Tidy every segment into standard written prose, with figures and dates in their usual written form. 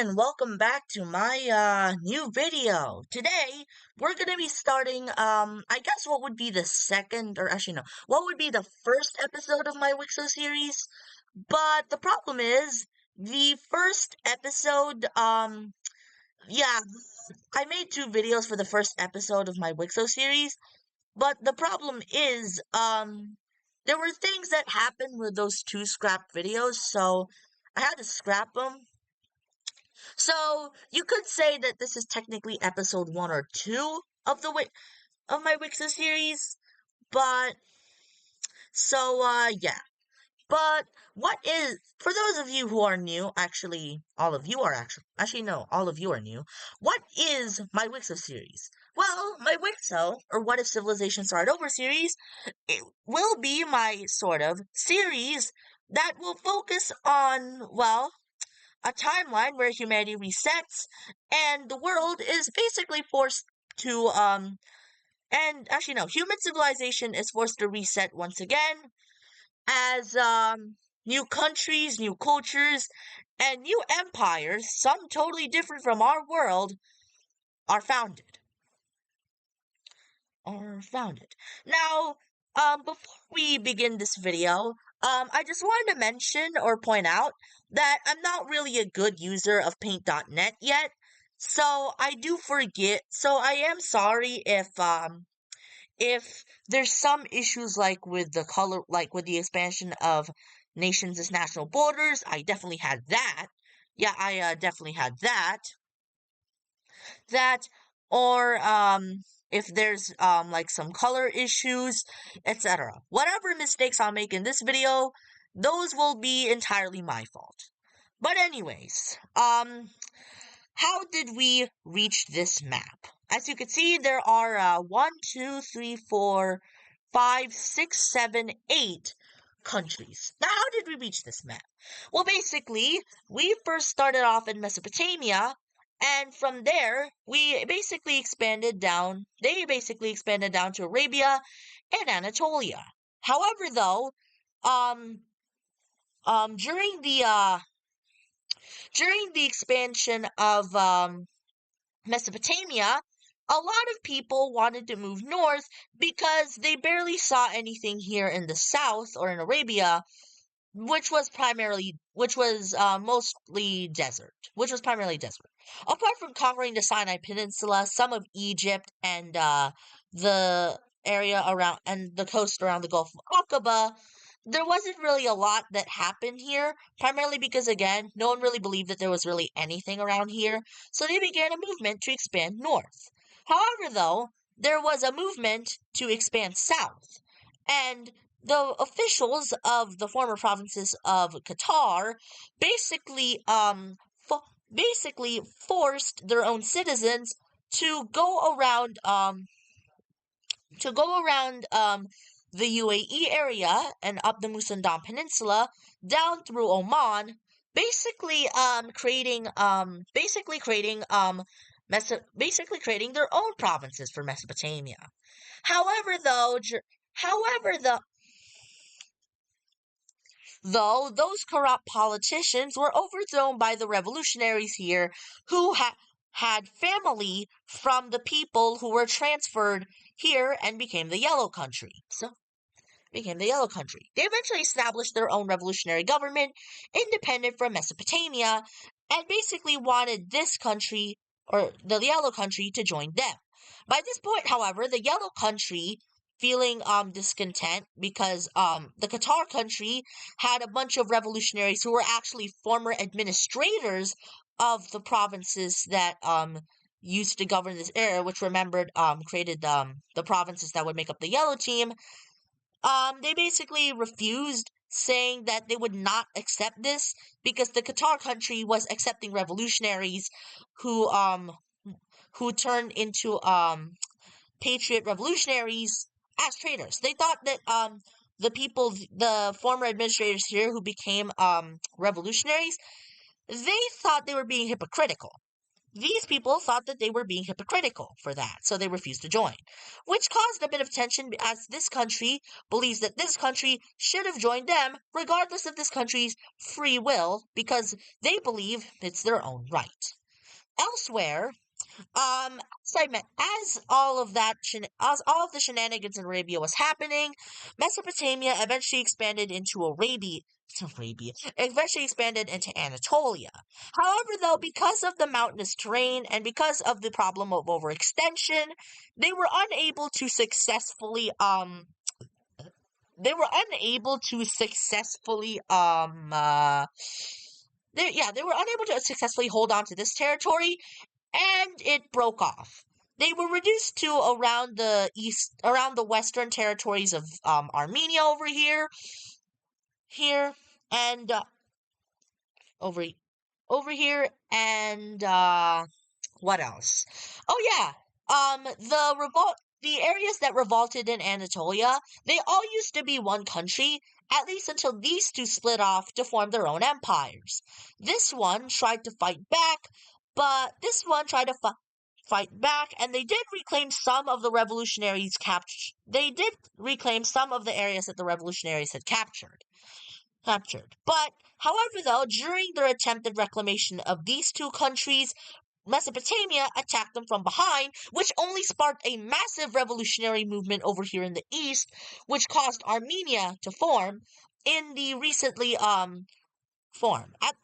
and welcome back to my new video. Today we're gonna be starting I guess what would be the second or actually no, what would be the first episode of my Wixo series. But the problem is the first episode yeah, I made two videos for the first episode of my Wixo series, but the problem is there were things that happened with those two scrapped videos, so I had to scrap them. So you could say that this is technically episode one or two of of my Wixo series, but yeah. But what is for those of you who are new? Actually, all of you are actually no, all of you are new. What is my Wixo series? Well, my Wixo or What If Civilization Started Over series, it will be my sort of series that will focus on a timeline where humanity resets and the world is basically forced to and actually no, human civilization is forced to reset once again as new countries, new cultures, and new empires, some totally different from our world, are founded. Now, before we begin this video, I just wanted to mention or point out that I'm not really a good user of Paint.net yet, so I do forget. So I am sorry if there's some issues like with the color, like with the expansion of nations as national borders. I definitely had that. Yeah, I definitely had that. That or if there's like some color issues, etc. Whatever mistakes I'll make in this video, those will be entirely my fault. But anyways, how did we reach this map? As you can see, there are 1, 2, 3, 4, 5, 6, 7, 8 countries. Now, how did we reach this map? Well, basically, we first started off in Mesopotamia, and from there, we basically expanded down, they basically expanded down to Arabia and Anatolia. However, though, um, um, during the, uh, during the expansion of, Mesopotamia, a lot of people wanted to move north because they barely saw anything here in the south or in Arabia, which was mostly desert, which was primarily desert. Apart from conquering the Sinai Peninsula, some of Egypt, and the area around and the coast around the Gulf of Aqaba, there wasn't really a lot that happened here, primarily because, again, no one really believed that there was really anything around here, so they began a movement to expand north. However, though, there was a movement to expand south, and the officials of the former provinces of Qatar basically basically forced their own citizens to go around the UAE area and up the Musandam Peninsula down through Oman, basically creating their own provinces for Mesopotamia. However, though, however, the though those corrupt politicians were overthrown by the revolutionaries here who had family from the people who were transferred here and became the Yellow Country. They eventually established their own revolutionary government, independent from Mesopotamia, and basically wanted this country, or the Yellow Country, to join them. By this point, however, the Yellow Country, feeling discontent because the Qatar country had a bunch of revolutionaries who were actually former administrators of the provinces that used to govern this area, which remembered created the provinces that would make up the Yellow Team. They basically refused, saying that they would not accept this because the Qatar country was accepting revolutionaries who turned into patriot revolutionaries as traitors. They thought that the former administrators here who became revolutionaries, they thought they were being hypocritical. these people thought that they were being hypocritical for that, so they refused to join, which caused a bit of tension as this country believes that this country should have joined them regardless of this country's free will because they believe it's their own right. Elsewhere, as all of as all of the shenanigans in Arabia was happening, Mesopotamia eventually expanded into Arabia, eventually expanded into Anatolia. However, though, because of the mountainous terrain and because of the problem of overextension, they were unable to successfully they were unable to successfully they were unable to successfully hold on to this territory and it broke off. They were reduced to around the western territories of Armenia here, and over over here, and what else? Oh yeah, the areas that revolted in Anatolia, they all used to be one country, at least until these two split off to form their own empires. This one tried to fight back, but this one tried to fight back, and they did reclaim some of the revolutionaries captured. They did reclaim some of the areas that the revolutionaries had captured. But, however, though, during their attempted reclamation of these two countries, Mesopotamia attacked them from behind, which only sparked a massive revolutionary movement over here in the east, which caused Armenia to form in the recently form at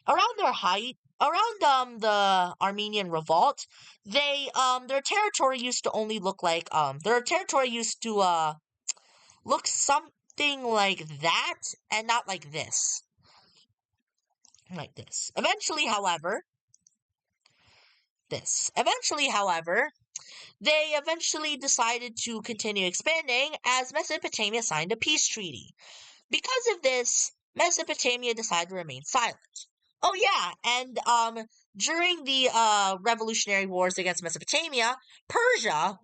around their height. Around the Armenian revolt, their territory used to only look like their territory used to look something like that and not like this. Like this. Eventually, however, they eventually decided to continue expanding as Mesopotamia signed a peace treaty. Because of this, Mesopotamia decided to remain silent. Oh yeah, and during the revolutionary wars against Mesopotamia, Persia,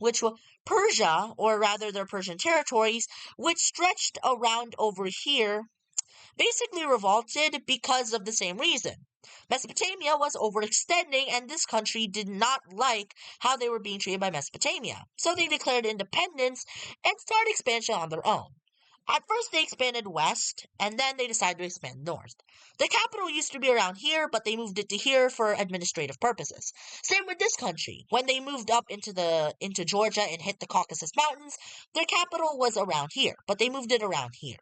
or rather their Persian territories, which stretched around over here, basically revolted because of the same reason. Mesopotamia was overextending, and this country did not like how they were being treated by Mesopotamia. So they declared independence and started expansion on their own. At first, they expanded west, and then they decided to expand north. The capital used to be around here, but they moved it to here for administrative purposes. Same with this country. When they moved up into Georgia and hit the Caucasus Mountains, their capital was around here, but they moved it around here.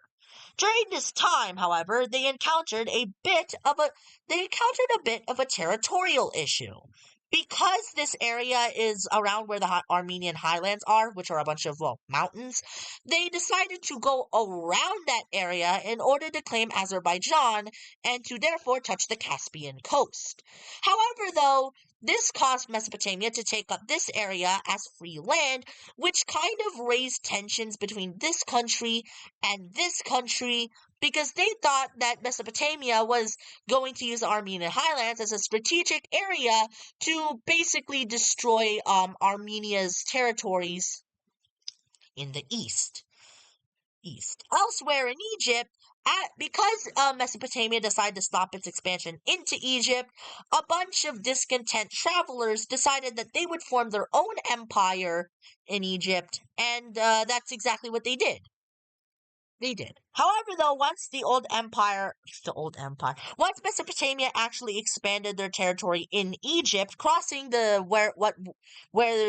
During this time, however, they encountered a bit of a territorial issue. Because this area is around where the Armenian highlands are, which are a bunch of, well, mountains, they decided to go around that area in order to claim Azerbaijan and to therefore touch the Caspian coast. However, though, this caused Mesopotamia to take up this area as free land, which kind of raised tensions between this country and this country because they thought that Mesopotamia was going to use the Armenian highlands as a strategic area to basically destroy Armenia's territories in the east. Elsewhere in Egypt, because Mesopotamia decided to stop its expansion into Egypt, a bunch of discontent travelers decided that they would form their own empire in Egypt, and that's exactly what they did. They did. However, though, once Mesopotamia actually expanded their territory in Egypt, crossing where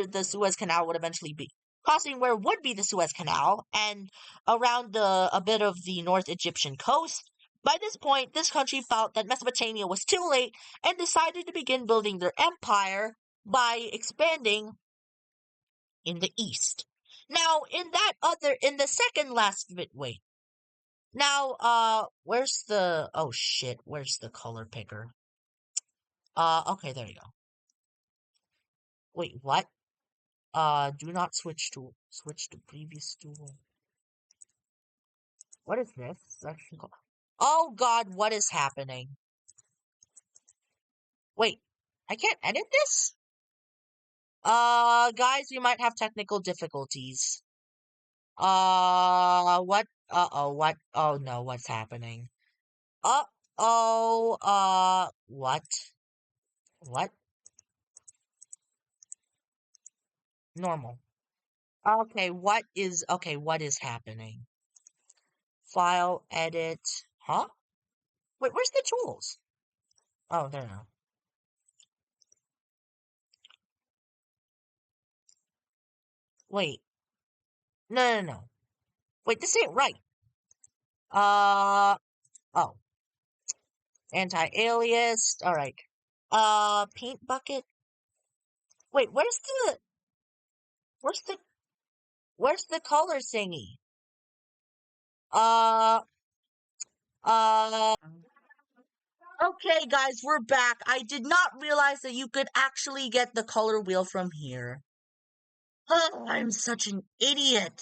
the Suez Canal would eventually be, crossing where would be the Suez Canal, and around a bit of the North Egyptian coast. By this point, this country felt that Mesopotamia was too late and decided to begin building their empire by expanding in the east. Now, in the second last bit, wait. Now, oh shit, where's the color picker? Okay, there you go. Wait, what? Do not switch to previous tool. What is this? Oh god, what is happening? Wait, I can't edit this? Guys, we might have technical difficulties. What? Uh-oh, what? Oh no, what's happening? Uh-oh, what? What? Normal. Okay, what is happening? File, edit. Huh? Wait, where's the tools? Oh, there now. Wait. No, no, no. Wait, this ain't right. Oh. Anti-alias. Alright. Paint bucket. Wait, where's the, where's the color thingy? Uh, uh, okay, guys, we're back. I did not realize that you could actually get the color wheel from here. Oh, I'm such an idiot.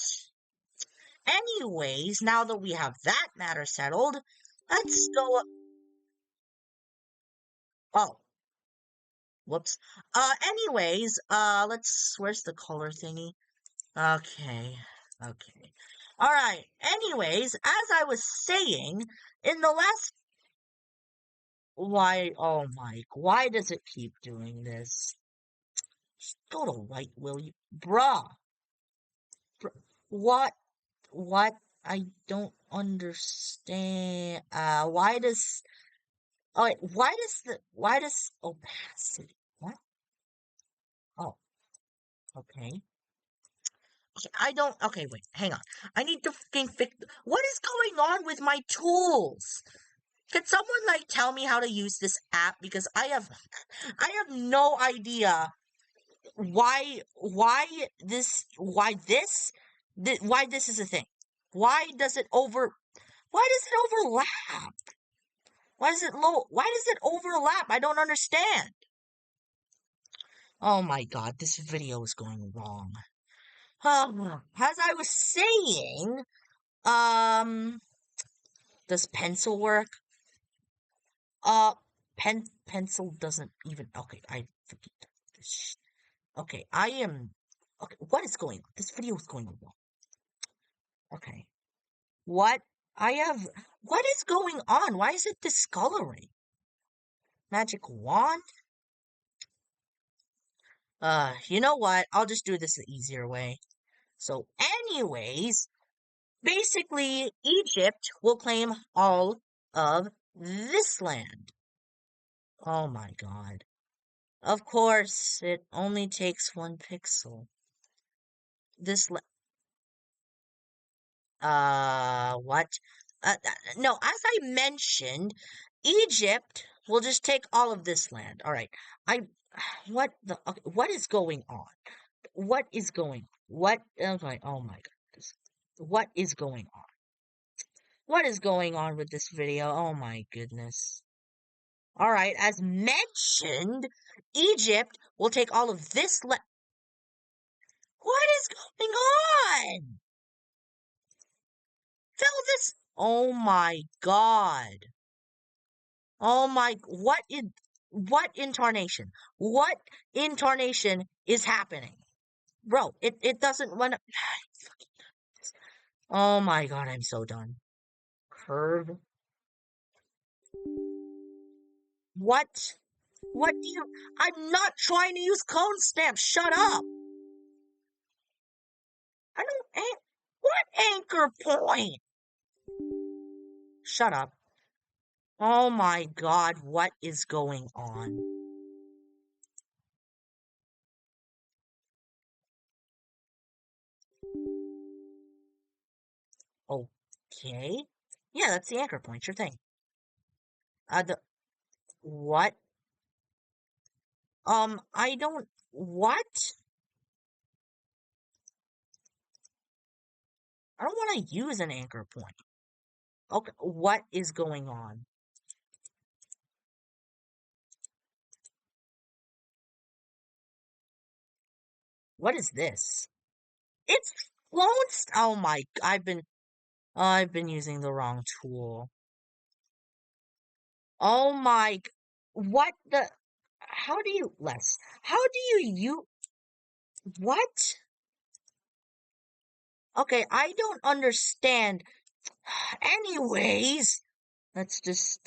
Anyways, now that we have that matter settled, let's go. Oh, whoops. Anyways, where's the color thingy? Okay, okay. Alright, anyways, as I was saying, in the last. Why, oh my, why does it keep doing this? Just go to white, will you? Bruh. What? What? I don't understand. Oh, wait, why does opacity? What? Oh, okay. Okay, okay, wait, hang on. I need to fucking fix, what is going on with my tools? Can someone, like, tell me how to use this app? Because I have no idea why this is a thing. Why does it overlap? Why does it overlap? I don't understand. Oh my god, this video is going wrong. As I was saying, um, does pencil work? Pencil doesn't even, okay, I forget this. Okay, okay, what is going on? This video is going wrong. Okay. What? What is going on? Why is it discoloring? Magic wand? You know what? I'll just do this the easier way. So, anyways, basically, Egypt will claim all of this land. Oh my god. Of course, it only takes one pixel. This, what? No, as I mentioned, Egypt will just take all of this land. All right. Okay, what is going on? What is going on? Okay, oh my god. What is going on? What is going on with this video? Oh my goodness. All right, as mentioned, Egypt will take all of this What is going on? Fill this. Oh my god. Oh my, what incarnation? What incarnation is happening? Bro, it doesn't want to. Oh my god, I'm so done. Curve. What? What do you. I'm not trying to use code stamps. Shut up. I don't. What anchor point? Shut up. Oh my god, what is going on? Okay. Yeah, that's the anchor point, sure thing. The. What? I don't. What? I don't want to use an anchor point. Okay, what is going on? What is this? It's clone. Oh my! I've been using the wrong tool. Oh my! What the? How do you less? How do you what? Okay, I don't understand. Anyways, let's just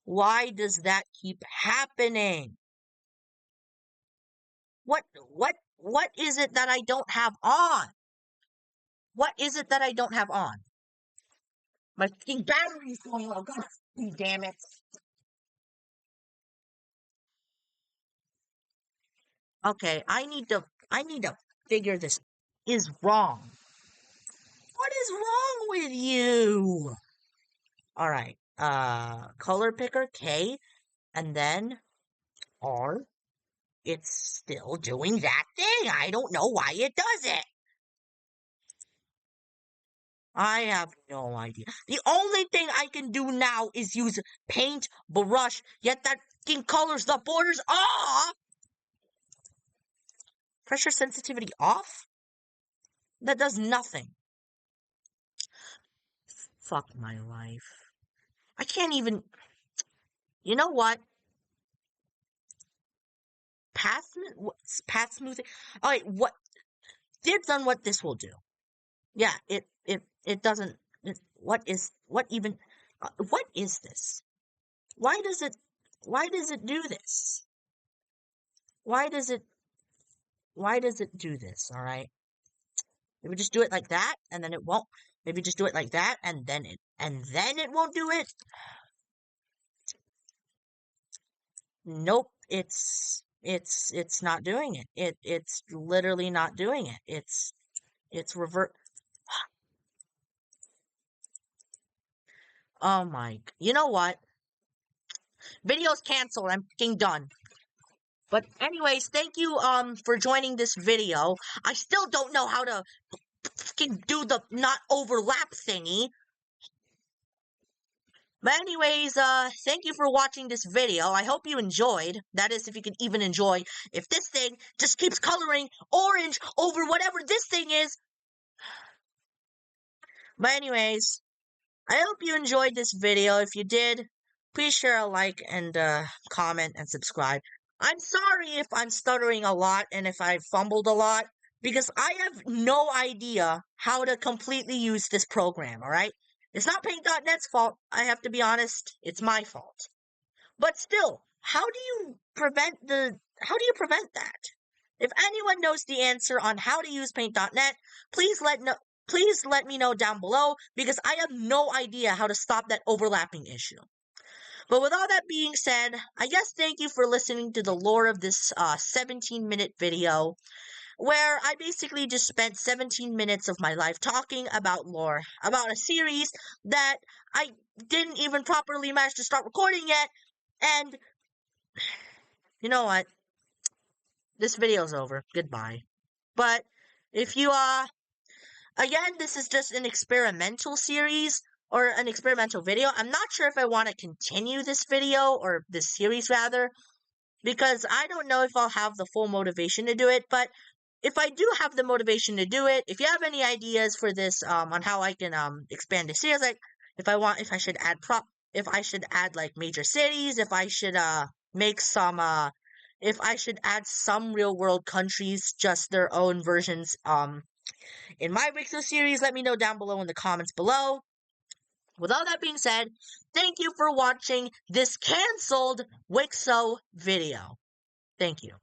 why does that keep happening? What is it that I don't have on? What is it that I don't have on? My fucking battery's going low. God damn it. Okay, I need to figure this is wrong. What is wrong with you? All right. Color picker K and then R. It's still doing that thing. I don't know why it does it. I have no idea. The only thing I can do now is use paint brush, yet that fucking colors the borders off. Pressure sensitivity off? That does nothing. Fuck my life. I can't even. You know what? Path smoothing. All right, what? Dibs on what this will do. Yeah, it doesn't. What even? What is this? Why does it do this? Why does it do this? All right. Maybe just do it like that, and then it won't. Maybe just do it like that, and then it won't do it. Nope, it's not doing it. It's literally not doing it. It's revert. Oh my! You know what? Video's canceled. I'm fucking done. But anyways, thank you for joining this video. I still don't know how to fucking do the not overlap thingy. But anyways, thank you for watching this video. I hope you enjoyed. That is, if you can even enjoy. If this thing just keeps coloring orange over whatever this thing is. But anyways, I hope you enjoyed this video. If you did, please share a like and comment and subscribe. I'm sorry if I'm stuttering a lot and if I fumbled a lot, because I have no idea how to completely use this program, alright? It's not Paint.net's fault, I have to be honest, it's my fault. But still, how do you prevent that? If anyone knows the answer on how to use Paint.net, please let me know down below, because I have no idea how to stop that overlapping issue. But with all that being said, I guess thank you for listening to the lore of this 17-minute video, where I basically just spent 17 minutes of my life talking about lore, about a series that I didn't even properly manage to start recording yet, and you know what? This video's over. Goodbye. But if you, again, this is just an experimental series, or an experimental video. I'm not sure if I want to continue this video, or this series rather, because I don't know if I'll have the full motivation to do it, but if I do have the motivation to do it, if you have any ideas for this, on how I can, expand the series, like, if I should add, like, major cities, if I should, make some, if I should add some real-world countries, just their own versions, in my Wixo series, let me know down below in the comments below. With all that being said, thank you for watching this canceled Wixo video. Thank you.